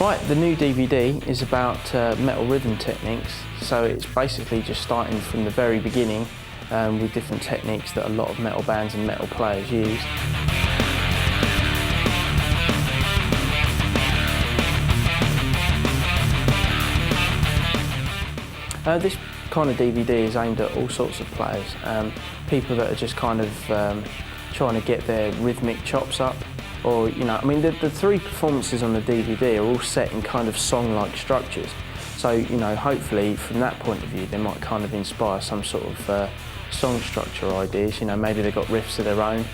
Right, the new DVD is about metal rhythm techniques, so it's basically just starting from the very beginning with different techniques that a lot of metal bands and metal players use. This kind of DVD is aimed at all sorts of players, people that are just kind of trying to get their rhythmic chops up, or, you know, I mean, the three performances on the DVD are all set in kind of song-like structures. So, you know, hopefully from that point of view, they might kind of inspire some sort of song structure ideas. You know, maybe they've got riffs of their own,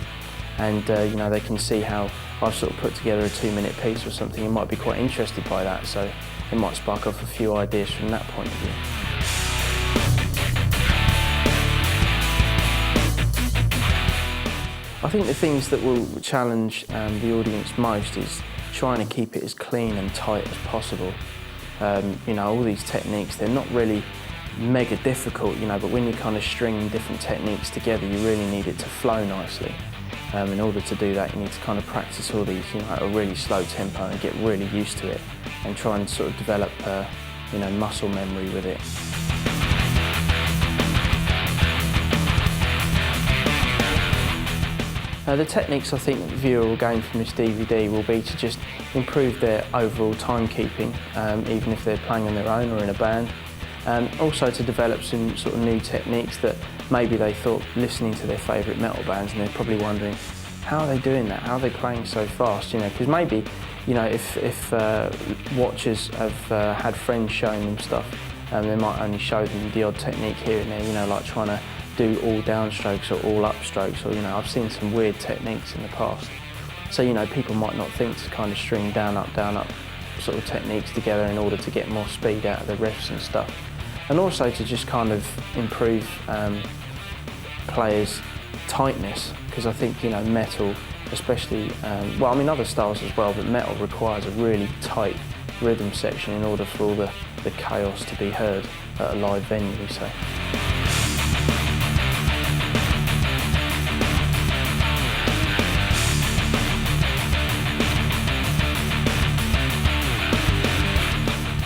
and you know, they can see how I've sort of put together a 2-minute piece or something and might be quite interested by that. So it might spark off a few ideas from that point of view. I think the things that will challenge the audience most is trying to keep it as clean and tight as possible. You know, all these techniques, they're not really mega difficult, you know, but when you're kind of stringing different techniques together, you really need it to flow nicely. In order to do that, you need to kind of practice all these, you know, at a really slow tempo and get really used to it and try and sort of develop, you know, muscle memory with it. The techniques I think that the viewer will gain from this DVD will be to just improve their overall timekeeping, even if they're playing on their own or in a band. Also to develop some sort of new techniques that maybe they thought listening to their favourite metal bands, and they're probably wondering, how are they doing that? How are they playing so fast? You know, because maybe, you know, if watchers have had friends showing them stuff, they might only show them the odd technique here and there, you know, like trying to do all downstrokes or all upstrokes, or, you know, I've seen some weird techniques in the past. So, you know, people might not think to kind of string down, up sort of techniques together in order to get more speed out of the riffs and stuff. And also to just kind of improve players' tightness, because I think, you know, metal, especially, well, I mean other styles as well, but metal requires a really tight rhythm section in order for all the chaos to be heard at a live venue, so.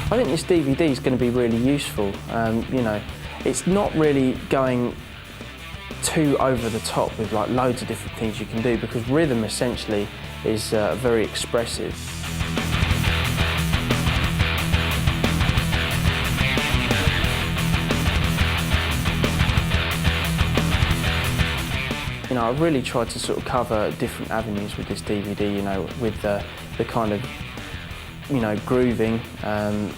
I think this DVD is going to be really useful. You know, it's not really going too over the top with like loads of different things you can do, because rhythm essentially is very expressive. You know, I've really tried to sort of cover different avenues with this DVD, you know, with the kind of, you know, grooving,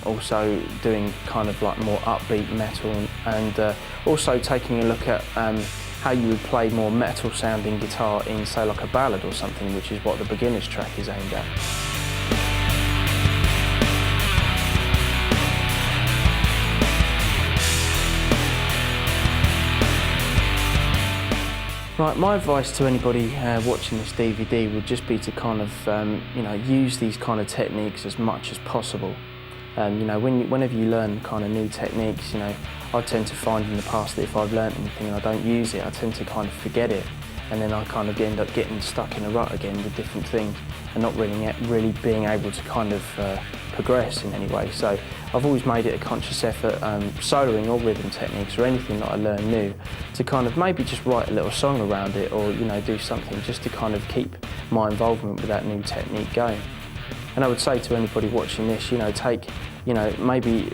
also doing kind of like more upbeat metal, and also taking a look at how you would play more metal sounding guitar in, say, like a ballad or something, which is what the beginner's track is aimed at. Right, my advice to anybody watching this DVD would just be to kind of, you know, use these kind of techniques as much as possible. You know, whenever you learn kind of new techniques, you know, I tend to find in the past that if I've learned anything and I don't use it, I tend to kind of forget it, and then I kind of end up getting stuck in a rut again with different things and not really being able to kind of progress in any way. So I've always made it a conscious effort, soloing or rhythm techniques or anything that I learn new, to kind of maybe just write a little song around it, or, you know, do something just to kind of keep my involvement with that new technique going. And I would say to anybody watching this, you know, take, you know, maybe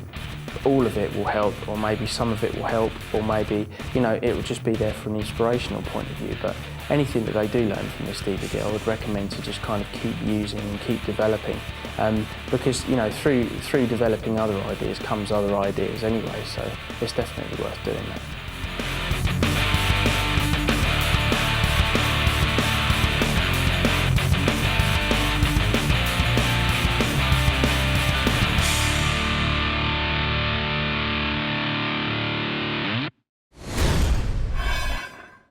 all of it will help, or maybe some of it will help, or maybe, you know, it will just be there from an inspirational point of view. But anything that they do learn from this DVD, I would recommend to just kind of keep using and keep developing, because, you know, through developing other ideas comes other ideas anyway, so it's definitely worth doing that.